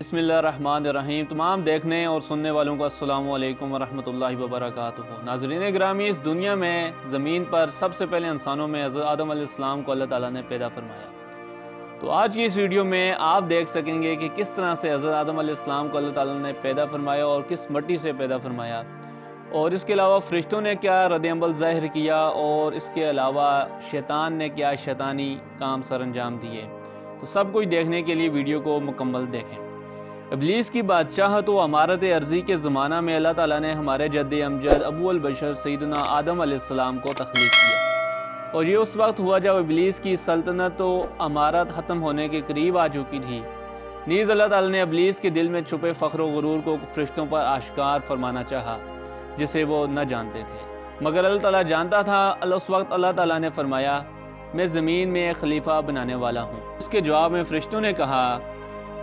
बिस्मिल्लाहिर्रहमानिर्रहीम। तमाम देखने और सुनने वालों को अस्सलामु अलैकुम वरहमतुल्लाहि वबरकातुहू। नाज़रीन ग्रामी, इस दुनिया में ज़मीन पर सबसे पहले इंसानों में हज़रत आदम अलैहिस्सलाम को अल्लाह ताला ने पैदा फरमाया। तो आज की इस वीडियो में आप देख सकेंगे कि किस तरह से हज़रत आदम अलैहिस्सलाम को अल्लाह ताला ने पैदा फरमाया और किस मिट्टी से पैदा फरमाया, और इसके अलावा फ़रिश्तों ने क्या रद्द-ए-अमल ज़ाहिर किया, और इसके अलावा शैतान ने क्या शैतानी काम सर अंजाम दिए। तो सब कुछ देखने के लिए वीडियो को मुकम्मल देखें। इब्लीस की बादशाह तो अमारत अर्ज़ी के ज़माना में अल्लाह ताला ने हमारे जद्द अमजद अबू अल बशर सैयदना आदम अलैहिस्सलाम को तख्लीक किया, और ये उस वक्त हुआ जब इब्लीस की सल्तनत तो अमारत ख़त्म होने के करीब आ चुकी थी। नीज़ अल्लाह ताला ने इब्लीस के दिल में छुपे फ़ख्र व गुरूर को फ़रिश्तों पर आश्कार फरमाना चाहा, जिसे वो न जानते थे, मगर अल्लाह ताला जानता था। उस वक्त अल्लाह ताला ने फरमाया, मैं ज़मीन में एक खलीफा बनाने वाला हूँ। उसके जवाब में फ़रिश्तों ने कहा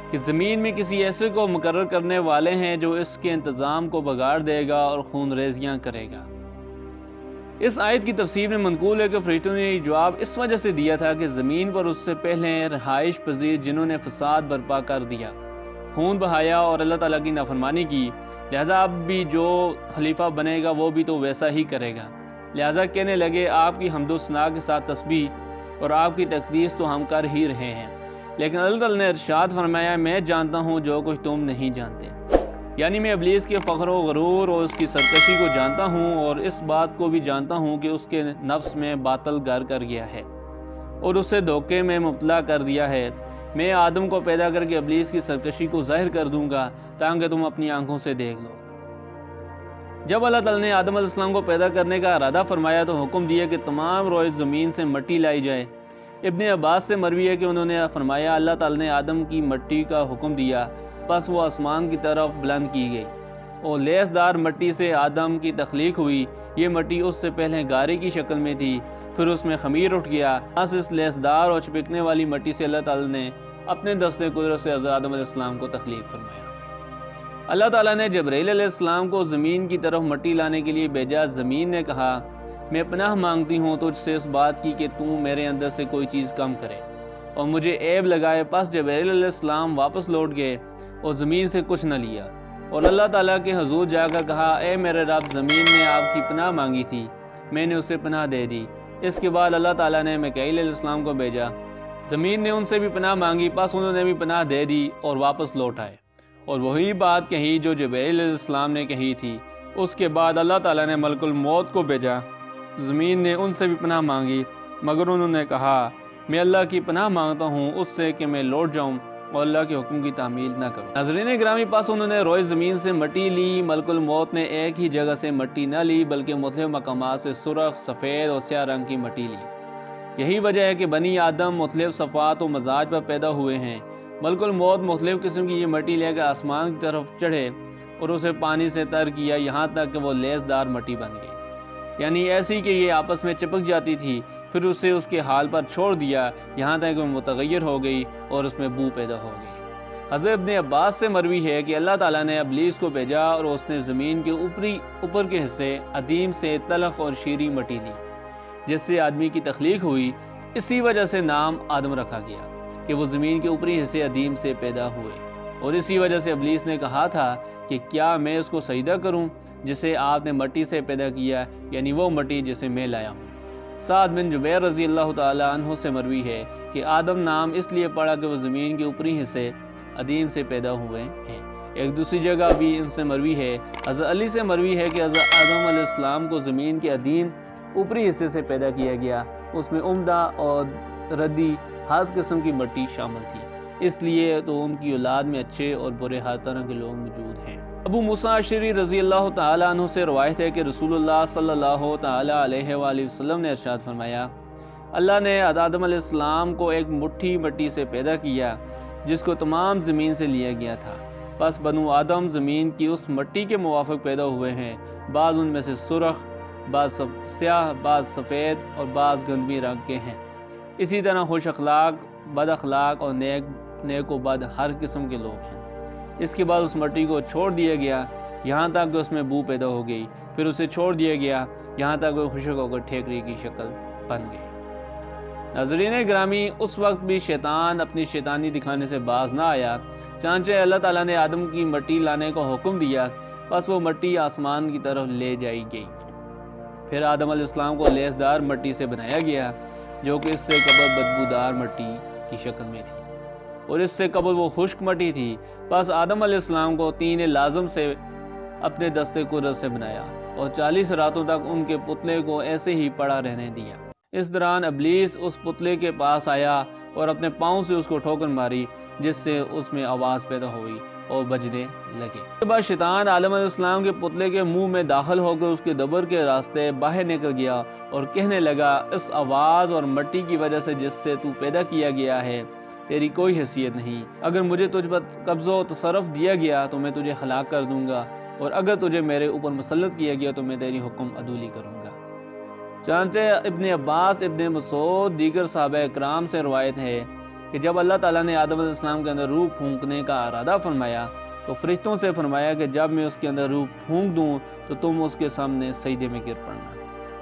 कि ज़मीन में किसी ऐसे को मुकर्रर करने वाले हैं जो इसके इंतज़ाम को बिगाड़ देगा और खून रेज़ियाँ करेगा। इस आयत की तफसीर में मनकूल है कि फ़रिश्तों ने ये जवाब इस वजह से दिया था कि ज़मीन पर उससे पहले रहाइश पजीर जिन्होंने फ़साद बर्पा कर दिया, खून बहाया और अल्लाह ताला की नाफरमानी की, लिहाजा अब भी जो खलीफा बनेगा वो भी तो वैसा ही करेगा। लिहाजा कहने लगे, आपकी हम्दो सना के साथ तस्बीह और आपकी तकदीस तो हम कर ही रहे हैं, लेकिन अल्लाह ताला ने इरशाद फरमाया, मैं जानता हूँ जो कुछ तुम नहीं जानते। यानी मैं इब्लीस के फ़ख्र व गुरूर और उसकी सरकशी को जानता हूँ, और इस बात को भी जानता हूँ कि उसके नफ्स में बातिल घर कर गया है और उसे धोखे में मुब्तला कर दिया है। मैं आदम को पैदा करके इब्लीस की सरकशी को ज़ाहिर कर दूँगा ताकि तुम अपनी आंखों से देख लो। जब अल्लाह ताला ने आदम अलैहिस्सलाम को पैदा करने का इरादा फरमाया तो हुक्म दिया कि तमाम रोज़ ज़मीन से मिट्टी लाई जाए। इब्न अब्बास से मरवी है कि उन्होंने फरमाया, अल्लाह ताला ने आदम की मिट्टी का हुक्म दिया, बस वो आसमान की तरफ बुलंद की गई और लेसदार मिट्टी से आदम की तख्लीक हुई। ये मिट्टी उससे पहले गारे की शक्ल में थी, फिर उसमें खमीर उठ गया। बस इस लेसदार और चिपकने वाली मिट्टी से अल्लाह ताला ने अपने दस्ते कुदरत से हज़रत आदम अलैहिस्सलाम को तख्लीक फरमाया। अल्लाह ताला ने जब्राईल अलैहिस्सलाम को ज़मीन की तरफ मिट्टी लाने के लिए भेजा। ज़मीन ने कहा, मैं पनाह मांगती हूँ तुझसे इस बात की कि तू मेरे अंदर से कोई चीज़ कम करे और मुझे ऐब लगाए। पास जब्राईल अलैहिस्सलाम वापस लौट गए और ज़मीन से कुछ न लिया, और अल्लाह ताला के हुज़ूर जाकर कहा, ए मेरे रब, ज़मीन ने आपकी पनाह मांगी थी, मैंने उसे पनाह दे दी। इसके बाद अल्लाह ताला ने मीकाईल अलैहिस्सलाम को भेजा। ज़मीन ने उनसे भी पनाह मांगी, पास उन्होंने भी पनाह दे दी और वापस लौट आए और वही बात कही जो जब्राईल अलैहिस्सलाम ने कही थी। उसके बाद अल्लाह ताला ने मलकुल मौत को भेजा। ज़मीन ने उनसे भी पनाह मांगी, मगर उन्होंने कहा, मैं अल्लाह की पनाह मांगता हूँ उससे कि मैं लौट जाऊँ और अल्लाह के हुक्म की तामील न करूँ। नाज़रीन ग्रामी, पास उन्होंने रोज़ ज़मीन से मिट्टी ली। मलकुल मौत ने एक ही जगह से मिट्टी न ली, बल्कि मुख्तलिफ मकामात से सुरख, सफ़ेद और स्याह रंग की मिट्टी ली। यही वजह है कि बनी आदम मुख्तलिफ सफ़ात और मजाज पर पैदा हुए हैं। मलकुल मौत मुख्तलिफ किस्म की ये मिट्टी लेकर आसमान की तरफ चढ़े और उसे पानी से तर किया, यहाँ तक कि वो लेसदार मिट्टी बन गई, यानी ऐसी कि ये आपस में चिपक जाती थी। फिर उसे उसके हाल पर छोड़ दिया, यहाँ तक कि वो मुतग़य्यर हो गई और उसमें बू पैदा हो गई। हज़रत इब्न अब्बास से मरवी है कि अल्लाह ताला ने इब्लीस को भेजा और उसने ज़मीन के ऊपर के हिस्से अदीम से तलख और शीरी मिट्टी ली, जिससे आदमी की तख्लीक हुई। इसी वजह से नाम आदम रखा गया कि वो ज़मीन के ऊपरी हिस्से अदीम से पैदा हुए, और इसी वजह से इब्लीस ने कहा था कि क्या मैं उसको सजदा करूं जिसे आपने मिट्टी से पैदा किया, यानी वो मिट्टी जिसे मैं लाया हूँ। साद बिन जुबैर रज़ी अल्लाह ताला अन्हु से मरवी है कि आदम नाम इसलिए पड़ा कि वो ज़मीन के ऊपरी हिस्से अदीम से पैदा हुए हैं। एक दूसरी जगह भी इनसे मरवी है, हज़रत अली से मरवी है कि हज़रत आदम अलैहिस्सलाम को ज़मीन के अदीम ऊपरी हिस्से से पैदा किया गया, उसमें उम्दा और रद्दी हर किस्म की मिट्टी शामिल थी, इसलिए तो उनकी औलाद में अच्छे और बुरे हर तरह के लोग मौजूद हैं। अबू मूसा अशरी रज़ी अल्लाह ताला अन्हु से रवायत है कि रसूलुल्लाह सल्लल्लाहु ताला अलैहि वसल्लम ने इरशाद फरमाया, अल्लाह ने आदम अलैहिस्सलाम को एक मुट्ठी मिट्टी से पैदा किया जिसको तमाम ज़मीन से लिया गया था। बस बनु आदम ज़मीन की उस मिट्टी के मुवाफ़िक पैदा हुए हैं, बाज़ उनमें से सुरख, बाज़ स्याह, बाज़ सफ़ेद और बाज़ गंदमी रंग के हैं। इसी तरह खुश अखलाक, बद अखलाक और नेक व बद हर किस्म के लोग हैं। इसके बाद उस मिट्टी को छोड़ दिया गया, यहाँ तक कि उसमें बू पैदा हो गई। फिर उसे छोड़ दिया गया, यहाँ तक वो खुशक होकर ठेकरी की शक्ल बन गई। नाज़रीन ग्रामी, उस वक्त भी शैतान अपनी शैतानी दिखाने से बाज ना आया। چانچہ اللہ تعالیٰ نے آدم کی مٹی لانے کا حکم دیا، بس وہ مٹی آسمان کی طرف لے جائی گئی۔ پھر آدم علیہ السلام کو لیسدار مٹی سے بنایا گیا، جو کہ اس سے قبل بدبودار مٹی کی شکل میں تھی، اور اس سے قبل وہ خشک مٹی تھی۔ بس آدم علیہ السلام کو طین لازم سے اپنے دستے قدرت سے بنایا، اور 40 راتوں تک ان کے پتلے کو ایسے ہی پڑا رہنے دیا۔ اس دوران ابلیس اس پتلے کے پاس آیا اور اپنے پاؤں سے اس کو ٹھوکر ماری، جس سے اس میں آواز پیدا ہوئی اور بجنے لگے۔ اس کے بعد شیطان آدم علیہ السلام کے پتلے کے منہ میں داخل ہو کر اس کے دبر کے راستے باہر نکل گیا اور کہنے لگا، اس آواز اور مٹی کی وجہ سے جس سے تو پیدا کیا گیا ہے تیری کوئی حیثیت نہیں۔ اگر مجھے تجھ پر قبضہ و تصرف دیا گیا تو میں تجھے ہلاک کر دوں گا، اور اگر تجھے میرے اوپر مسلط کیا گیا تو میں تیری حکم عدولی کروں گا۔ چانچہ ابن عباس، ابن مسعود، دیگر صحابہ اکرام سے روایت ہے کہ جب اللہ تعالیٰ نے آدم علیہ السلام کے اندر روح پھونکنے کا ارادہ فرمایا تو فرشتوں سے فرمایا کہ جب میں اس کے اندر روح پھونک دوں تو تم اس کے سامنے سجدے میں گر پڑنا۔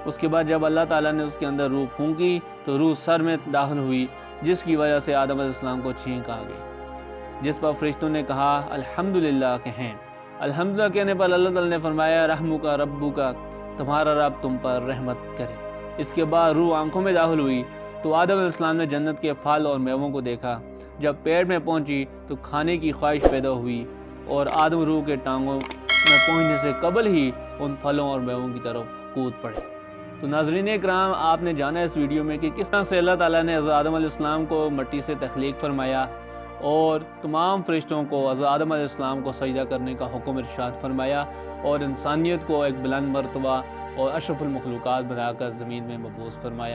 اس کے بعد جب اللہ تعالیٰ نے اس کے اندر روح پھونکی تو روح سر میں داخل ہوئی، جس کی وجہ سے آدم علیہ السلام کو چھینک آ گئی، جس پر فرشتوں نے کہا الحمدللہ کہیں۔ الحمدللہ کہنے پر اللہ تعالیٰ نے فرمایا رحمک ربک، تمہارا رب تم پر رحمت کرے۔ اس کے بعد روح آنکھوں میں داخل ہوئی تو آدم علیہ السلام نے جنت کے پھل اور میووں کو دیکھا۔ جب پیٹ میں پہنچی تو کھانے کی خواہش پیدا ہوئی، اور آدم روح کے ٹانگوں میں پہنچنے سے قبل ہی ان پھلوں اور میووں کی طرف کود پڑے۔ تو ناظرین اکرام، آپ نے جانا اس ویڈیو میں کہ کس طرح سے اللہ تعالیٰ نے حضرت آدم علیہ السلام کو مٹی سے تخلیق فرمایا اور تمام فرشتوں کو حضرت آدم علیہ السلام کو سجدہ کرنے کا حکم ارشاد فرمایا، اور انسانیت کو ایک بلند مرتبہ اور اشرف المخلوقات بنا کر زمین میں مبعوث فرمایا۔